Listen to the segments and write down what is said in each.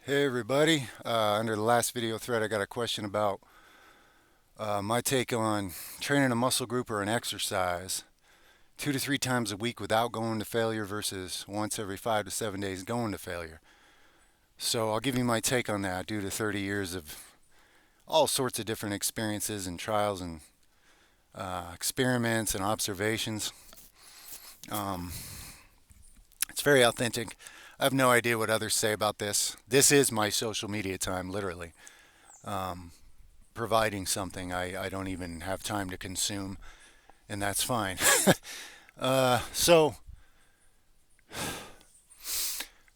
Hey everybody, under the last video thread I got a question about my take on training a muscle group or an exercise 2 to 3 times a week without going to failure versus once every 5 to 7 days going to failure. So I'll give you my take on that due to 30 years of all sorts of different experiences and trials and experiments and observations. Um, it's very authentic. I have no idea what others say about this. This is my social media time, literally. Um, Providing something I don't even have time to consume, and that's fine. So,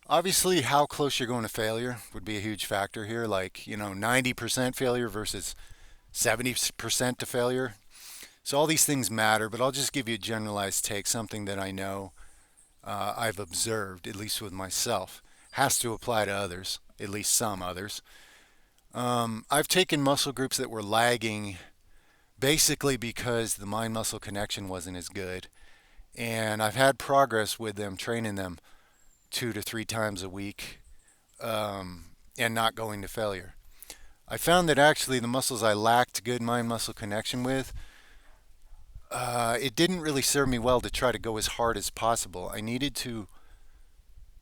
obviously, how close you're going to failure would be a huge factor here. Like, 90% failure versus 70% to failure. So, all these things matter, but I'll just give you a generalized take, something that I know I've observed, at least with myself. Has to apply to others, at least some others. I've taken muscle groups that were lagging basically because the mind muscle connection wasn't as good. And I've had progress with them, training them 2 to 3 times a week and not going to failure. I found that actually the muscles I lacked good mind muscle connection with, it didn't really serve me well to try to go as hard as possible. I needed to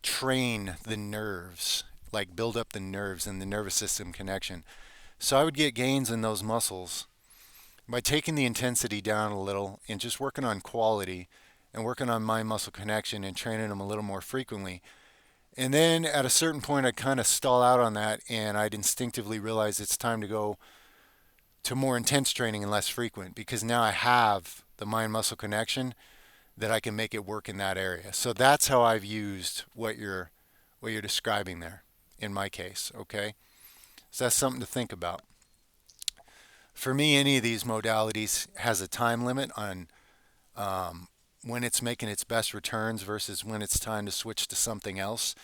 train the nerves, like build up the nerves and the nervous system connection. So I would get gains in those muscles by taking the intensity down a little and just working on quality and working on mind muscle connection and training them a little more frequently. And then at a certain point, I'd kind of stall out on that and I'd instinctively realize it's time to go to more intense training and less frequent because now I have the mind muscle connection that I can make it work in that area. So that's how I've used what you're describing there in my case, okay? So that's something to think about. For me, any of these modalities has a time limit on when it's making its best returns versus when it's time to switch to something else.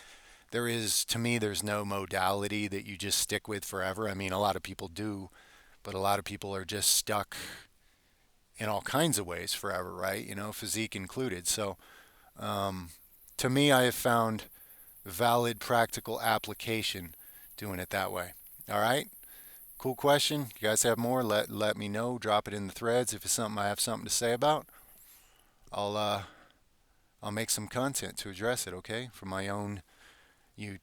To me, there's no modality that you just stick with forever. I mean, a lot of people do, but a lot of people are just stuck in all kinds of ways forever, right? Physique included. So, to me, I have found valid practical application doing it that way. All right? Cool question. You guys have more? Let me know. Drop it in the threads if it's something I have something to say about. I'll uh, I'll make some content to address it. Okay, from my own, you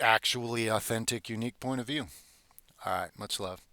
actually authentic, unique point of view. All right. Much love.